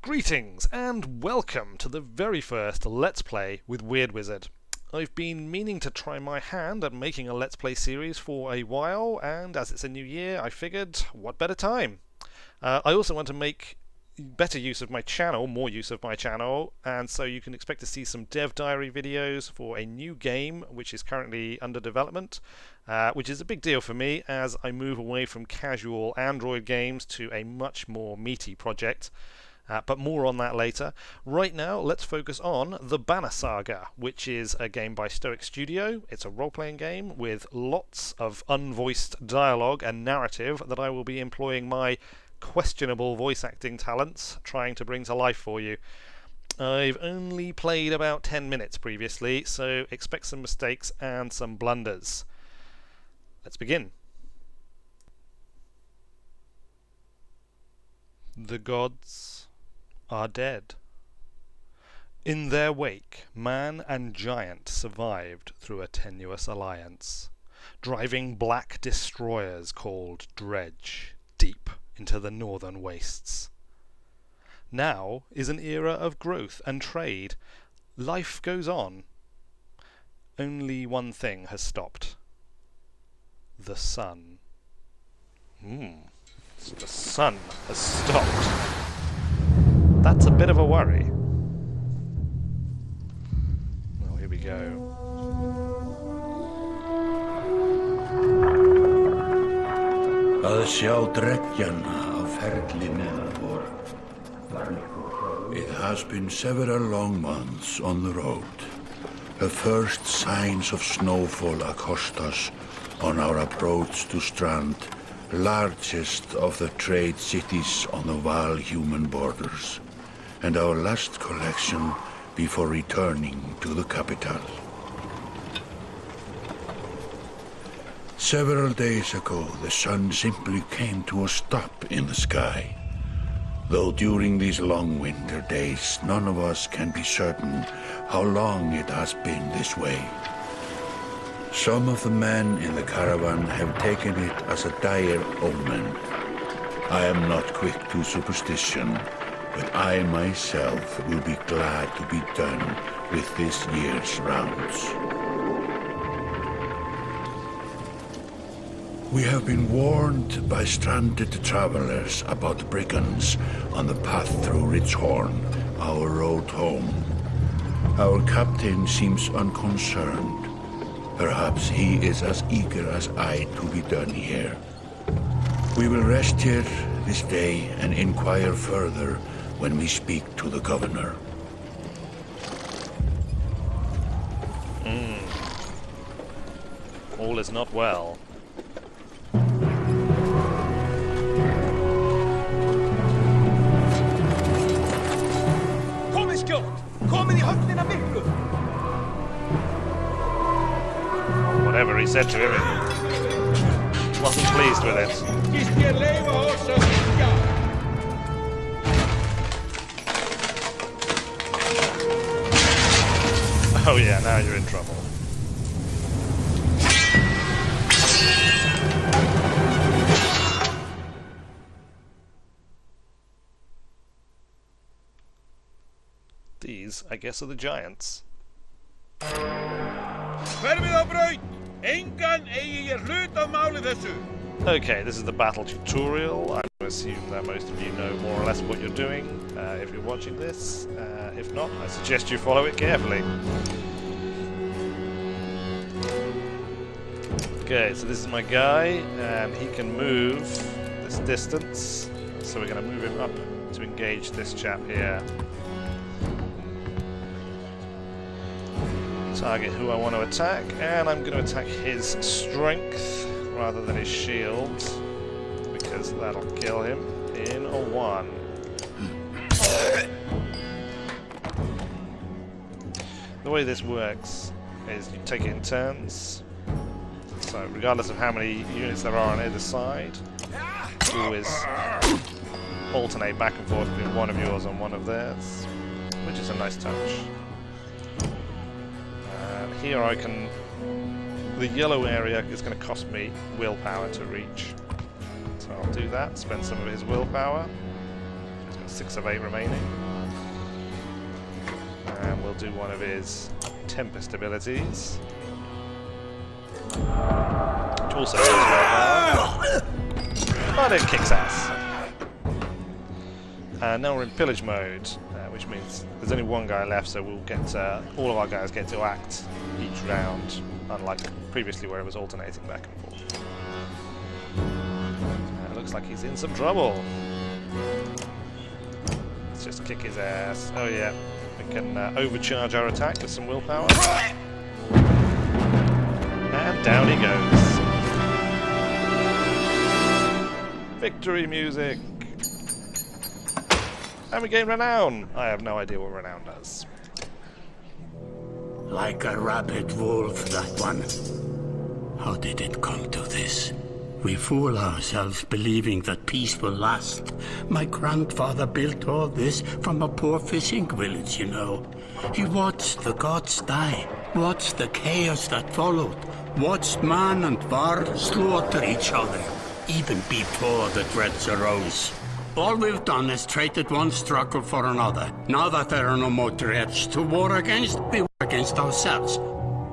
Greetings and welcome to the very first Let's Play with Weird Wizard. I've been meaning to try my hand at making a Let's Play series for a while, and as it's a new year, I figured, what better time? I also want to make better use of my channel, more use of my channel, and so you can expect to see some dev diary videos for a new game which is currently under development, which is a big deal for me as I move away from casual Android games to a much more meaty project. But more on that later. Right now, let's focus on the Banner Saga, which is a game by Stoic Studio. It's a role-playing game with lots of unvoiced dialogue and narrative that I will be employing my questionable voice acting talents trying to bring to life for you. I've only played about 10 minutes previously, so expect some mistakes and some blunders. Let's begin. The gods are dead. In their wake, man and giant survived through a tenuous alliance, driving black destroyers called Dredge deep into the northern wastes. Now is an era of growth and trade. Life goes on. Only one thing has stopped. The sun. The sun has stopped. That's a bit of a worry. Well, here we go. Að sjá dreggjana á ferli neðanvor. It has been several long months on the road. The first signs of snowfall accost us on our approach to Strand, largest of the trade cities on the Val-human borders, and our last collection before returning to the capital. Several days ago, the sun simply came to a stop in the sky. Though during these long winter days, none of us can be certain how long it has been this way. Some of the men in the caravan have taken it as a dire omen. I am not quick to superstition, but I myself will be glad to be done with this year's rounds. We have been warned by stranded travelers about brigands on the path through Ridgehorn, our road home. Our captain seems unconcerned. Perhaps he is as eager as I to be done here. We will rest here this day and inquire further when we speak to the governor. All is not well. Komið skjótt! Komið í höfnina miklu! Whatever he said to him, he wasn't pleased with it. Gist ég leyfa oss að syngja? Oh yeah, now you're in trouble. These, I guess, are the giants. Hverfið á braut! Engan eigi ég hlut af máli þessu! Okay, this is the battle tutorial. I assume that most of you know more or less what you're doing if you're watching this. If not, I suggest you follow it carefully. Okay, so this is my guy, and he can move this distance. So we're going to move him up to engage this chap here. Target who I want to attack, and I'm going to attack his strength rather than his shield, because that'll kill him in a 1. The way this works is you take it in turns, so regardless of how many units there are on either side, always alternate back and forth between one of yours and one of theirs, which is a nice touch. Here I can... the yellow area is going to cost me willpower to reach. So I'll do that, spend some of his willpower. 6 of 8 remaining. And we'll do one of his Tempest abilities. Which also does well, but it kicks ass. And now we're in pillage mode, which means there's only one guy left, so we'll get all of our guys get to act each round, unlike previously where it was alternating back and forth. Looks like he's in some trouble. Let's just kick his ass. Oh yeah, we can overcharge our attack with some willpower. And down he goes. Victory music! And we gain renown! I have no idea what renown does. Like a rabid wolf, that one. How did it come to this? We fool ourselves believing that peace will last. My grandfather built all this from a poor fishing village, you know. He watched the gods die, watched the chaos that followed, watched man and var slaughter each other, even before the dreads arose. All we've done is traded one struggle for another. Now that there are no more dreads to war against, we war against ourselves.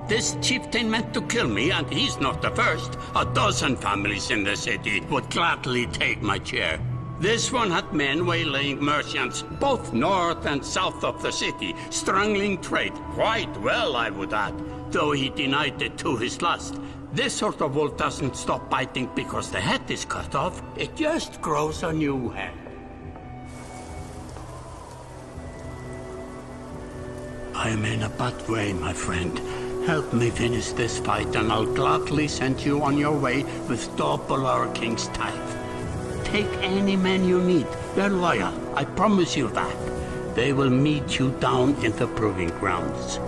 This chieftain meant to kill me, and he's not the first. A dozen families in the city would gladly take my chair. This one had men waylaying merchants, both north and south of the city, strangling trade. Quite well, I would add, though he denied it to his lust. This sort of wolf doesn't stop biting because the head is cut off. It just grows a new head. I am in a bad way, my friend. Help me finish this fight, and I'll gladly send you on your way with double our king's tithe. Take any men you need. They're loyal, I promise you that. They will meet you down in the proving grounds.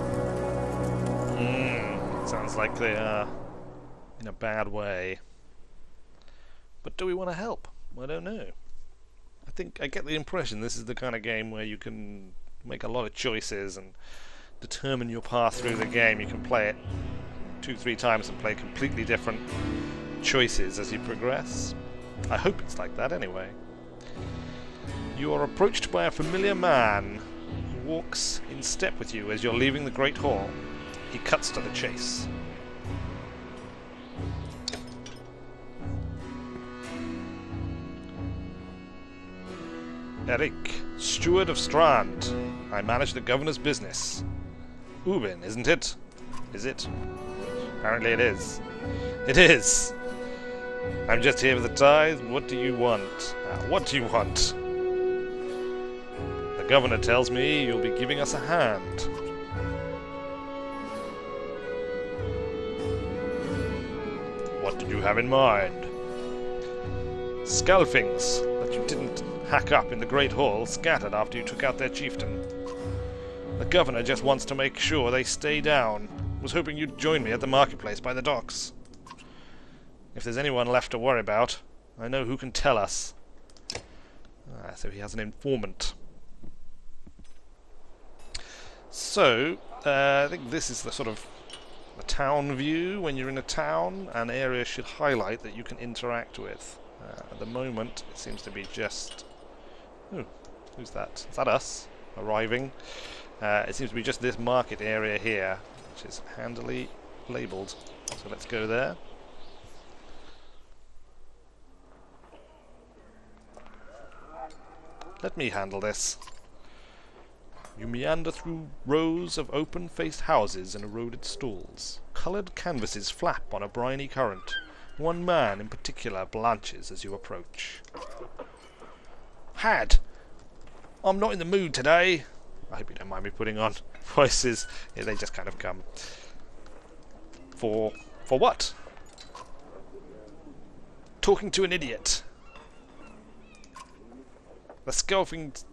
Sounds like they are in a bad way. But do we want to help? I don't know. I get the impression this is the kind of game where you can make a lot of choices and determine your path through the game. You can play it 2-3 times and play completely different choices as you progress. I hope it's like that anyway. You are approached by a familiar man who walks in step with you as you're leaving the Great Hall. He cuts to the chase. Eric, steward of Strand. I manage the governor's business. Ubin, isn't it? Is it? Apparently it is. It is! I'm just here for the tithe. What do you want? What do you want? The governor tells me you'll be giving us a hand. What did you have in mind? Scalfings that you didn't hack up in the Great Hall scattered after you took out their chieftain. The governor just wants to make sure they stay down. Was hoping you'd join me at the marketplace by the docks. If there's anyone left to worry about, I know who can tell us. So he has an informant. So, I think this is the sort of the town view. When you're in a town, an area should highlight that you can interact with. At the moment, it seems to be just... Oh, who's that? Is that us arriving? It seems to be just this market area here, which is handily labelled. So let's go there. Let me handle this. You meander through rows of open-faced houses and eroded stalls. Coloured canvases flap on a briny current. One man in particular blanches as you approach. Had! I'm not in the mood today. I hope you don't mind me putting on voices. Yeah, they just kind of come. For what? Talking to an idiot. The Skelfing...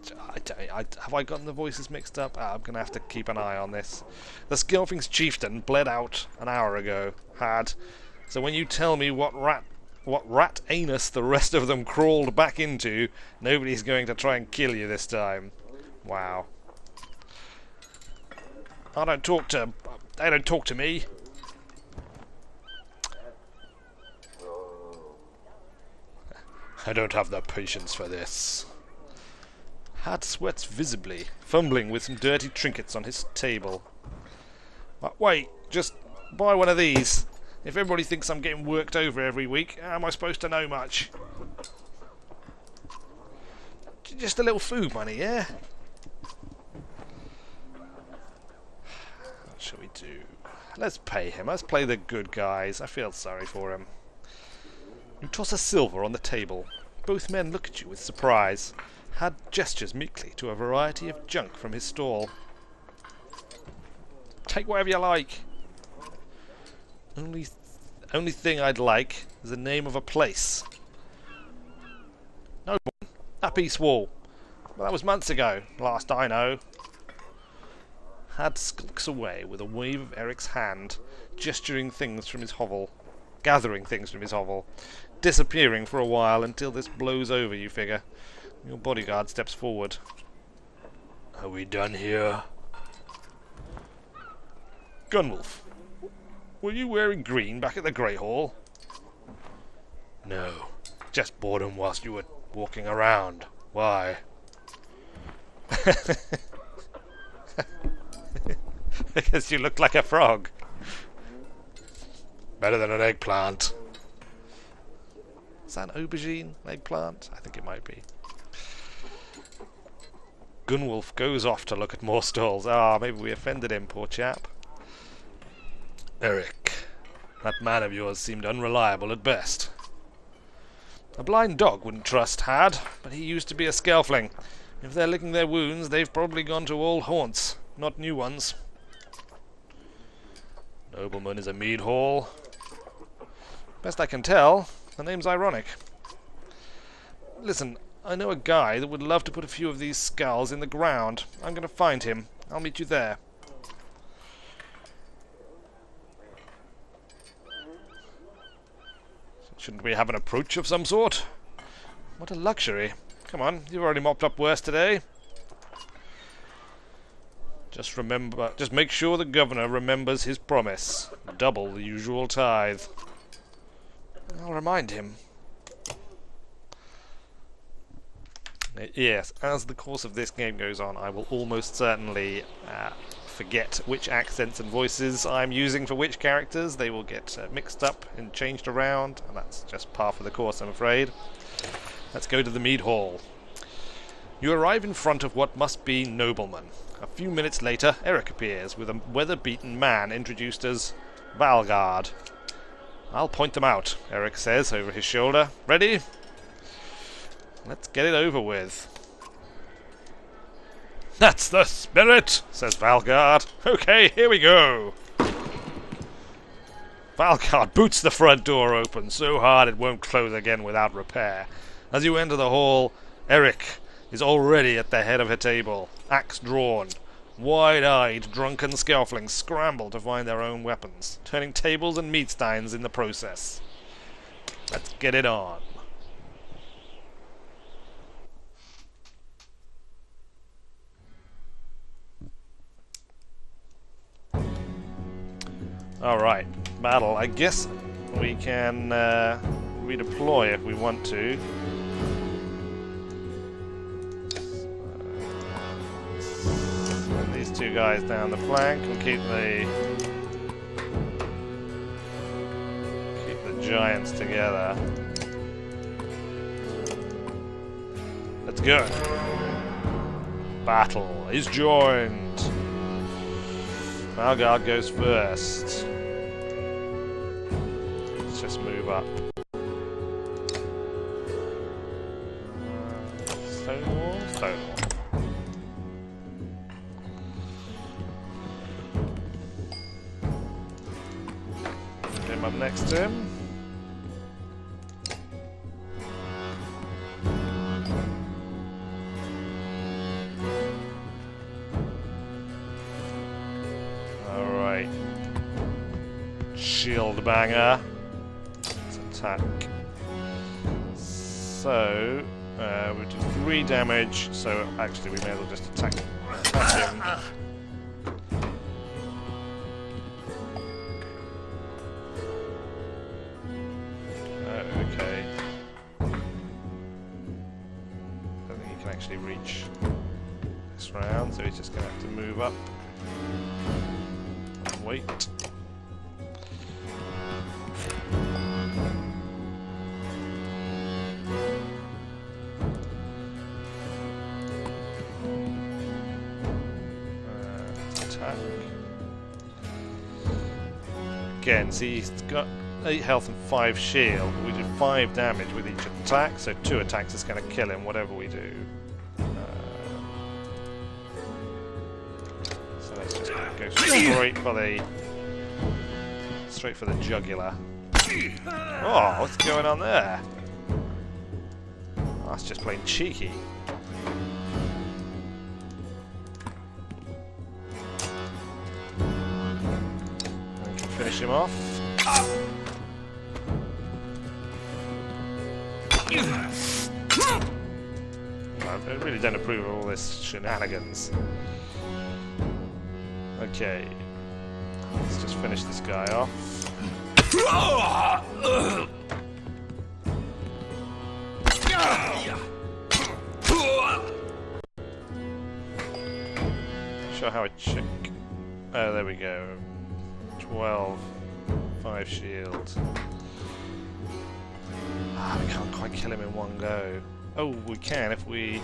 have I gotten the voices mixed up? I'm going to have to keep an eye on this. The Skelfing's chieftain bled out an hour ago. Had. So when you tell me what rat anus the rest of them crawled back into, nobody's going to try and kill you this time. Wow. They don't talk to me. I don't have the patience for this. Had sweats visibly, fumbling with some dirty trinkets on his table. Wait, just buy one of these. If everybody thinks I'm getting worked over every week, how am I supposed to know much? Just a little food money, yeah? What shall we do? Let's pay him. Let's play the good guys. I feel sorry for him. You toss a silver on the table. Both men look at you with surprise. Had gestures meekly to a variety of junk from his stall. Take whatever you like. Only thing I'd like is the name of a place. No one. Up East Wall. Well, that was months ago, last I know. Had skulks away with a wave of Eric's hand, gathering things from his hovel, disappearing for a while until this blows over, you figure. Your bodyguard steps forward. Are we done here? Gunwolf, were you wearing green back at the Grey Hall? No, just boredom whilst you were walking around. Why? Because you look like a frog. Better than an eggplant. Is that an aubergine eggplant? I think it might be. Gunwolf goes off to look at more stalls. Ah, maybe we offended him, poor chap. Eric, that man of yours seemed unreliable at best. A blind dog wouldn't trust Had, but he used to be a Skelfling. If they're licking their wounds, they've probably gone to old haunts, not new ones. Nobleman is a mead hall. Best I can tell, the name's ironic. Listen, I know a guy that would love to put a few of these skulls in the ground. I'm going to find him. I'll meet you there. Shouldn't we have an approach of some sort? What a luxury. Come on, you've already mopped up worse today. Just make sure the governor remembers his promise. Double the usual tithe. I'll remind him. Yes, as the course of this game goes on, I will almost certainly forget which accents and voices I'm using for which characters. They will get mixed up and changed around, and that's just par for the course, I'm afraid. Let's go to the mead hall. You arrive in front of what must be Nobleman. A few minutes later, Eric appears, with a weather-beaten man introduced as Valgard. I'll point them out, Eric says over his shoulder. Ready? Let's get it over with. That's the spirit, says Valgard. Okay, here we go. Valgard boots the front door open so hard it won't close again without repair. As you enter the hall, Eric is already at the head of a table, axe drawn. Wide-eyed, drunken Skelflings scramble to find their own weapons, turning tables and meat steins in the process. Let's get it on. Alright, battle. I guess we can redeploy if we want to. Send these two guys down the flank and keep the giants together. Let's go. Battle is joined. Valgard goes first. Let's just move up. Stonewall, Stonewall. Get him up next to him. Alright. Shield banger. Let's attack. So, we do 3 damage, so actually we may as well just attack him. Okay. I don't think he can actually actually reach this round, so he's just going to have to move up and wait. Attack. Again, see, he's got 8 health and 5 shield. We did 5 damage with each attack, so 2 attacks is going to kill him, whatever we do. So let's just go straight for the jugular. Oh, what's going on there? Oh, that's just plain cheeky. We can finish him off. I really don't approve of all this shenanigans. Okay, let's just finish this guy off. Show how I check. Oh, there we go. 12, 5 shield. Ah, we can't quite kill him in one go. Oh, we can if we...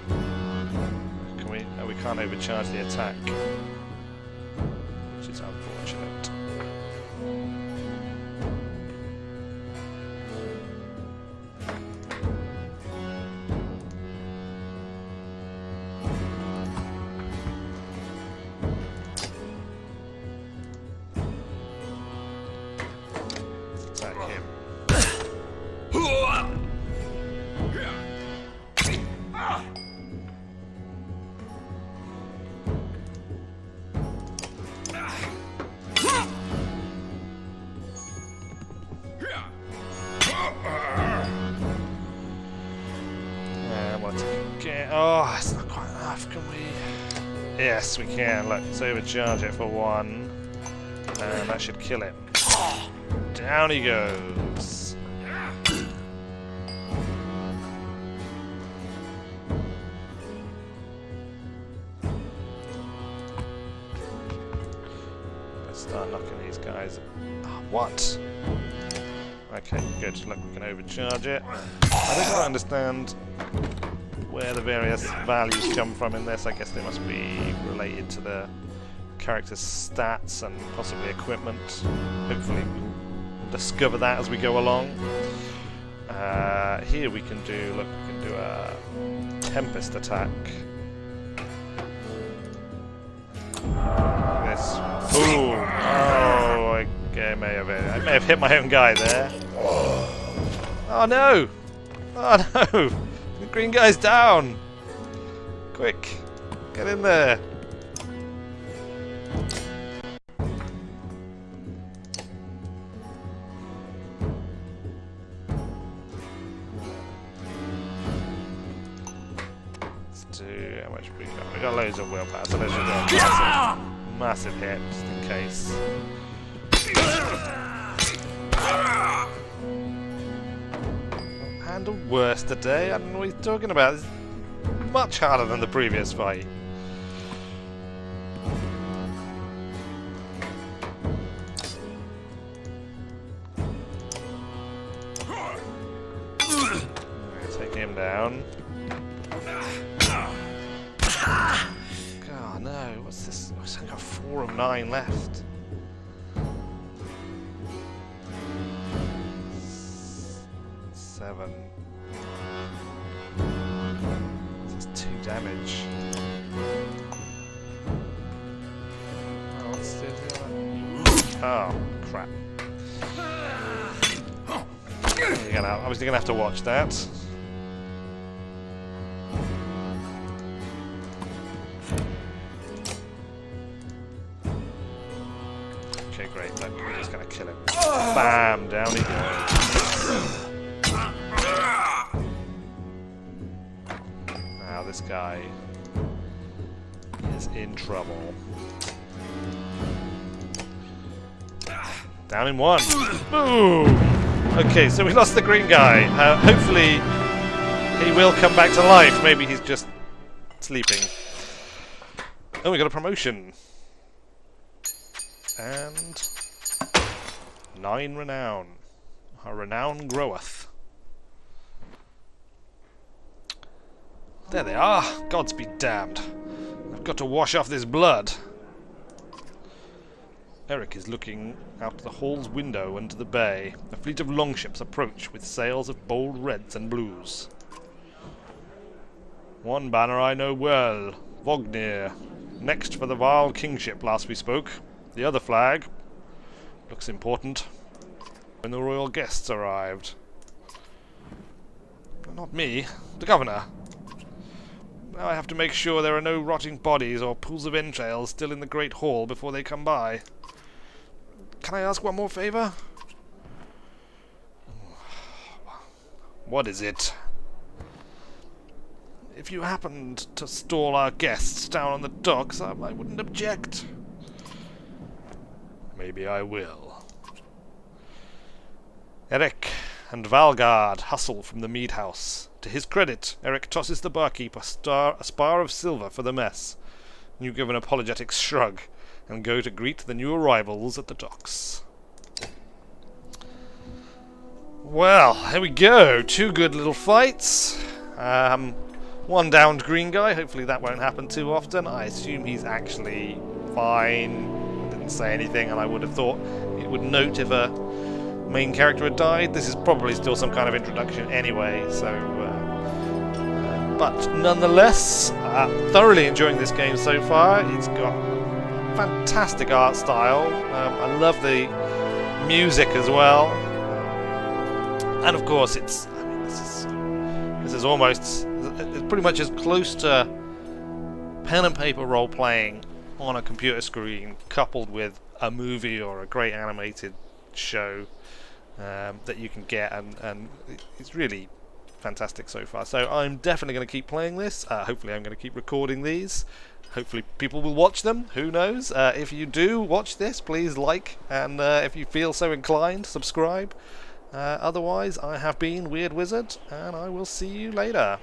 Can we? Oh, we can't overcharge the attack. Which is unfortunate. Let's attack him. Oh, it's not quite enough, can we? Yes, we can. Look, let's overcharge it for 1. And that should kill him. Down he goes. Let's start knocking these guys. Oh, what? Okay, good. Look, we can overcharge it. I don't quite understand where the various values come from in this. I guess they must be related to the character's stats and possibly equipment. Hopefully we'll discover that as we go along. Here we can do, look, we can do a Tempest attack. This. Ooh! Oh, I may have hit my own guy there. Oh no! Oh no! The green guy's down! Quick! Get in there! Let's do... how much we got? We got loads of willpower, so let's just do a massive hit, just in case. Handled worse today. I don't know what he's talking about. It's much harder than the previous fight. Take him down. God no! What's this? I've got 4 of 9 left. That's 2 damage. Oh, what's the other? Oh, crap. I was gonna have to watch that. Okay, great. Look, we're just gonna kill him. Bam! Down he goes. Now this guy is in trouble. Down in 1. Boom! Okay, so we lost the green guy. Hopefully He will come back to life. Maybe he's just sleeping. Oh, we got a promotion. And 9 renown. Our renown groweth. There they are. Gods be damned. I've got to wash off this blood. Eric is looking out the hall's window into the bay. A fleet of longships approach with sails of bold reds and blues. One banner I know well, Vognir. Next for the vile kingship last we spoke. The other flag looks important. When the royal guests arrived. Not me, the governor. Now I have to make sure there are no rotting bodies or pools of entrails still in the great hall before they come by. Can I ask one more favour? What is it? If you happened to stall our guests down on the docks, I wouldn't object. Maybe I will. Eric and Valgard hustle from the mead house. To his credit, Eric tosses the barkeep a spar of silver for the mess. You give an apologetic shrug and go to greet the new arrivals at the docks. Well, here we go. 2 good little fights. One downed green guy. Hopefully that won't happen too often. I assume he's actually fine. Didn't say anything, and I would have thought it would note if a main character had died. This is probably still some kind of introduction anyway, so but nonetheless, thoroughly enjoying this game so far. It's got fantastic art style. I love the music as well, and of course it's, I mean, this is almost, it's pretty much as close to pen and paper role playing on a computer screen coupled with a movie or a great animated show that you can get, and it's really fantastic so far. So I'm definitely going to keep playing this. Hopefully I'm going to keep recording these. Hopefully people will watch them. Who knows? If you do watch this, please like, and if you feel so inclined, subscribe. Otherwise, I have been Weird Wizard, and I will see you later.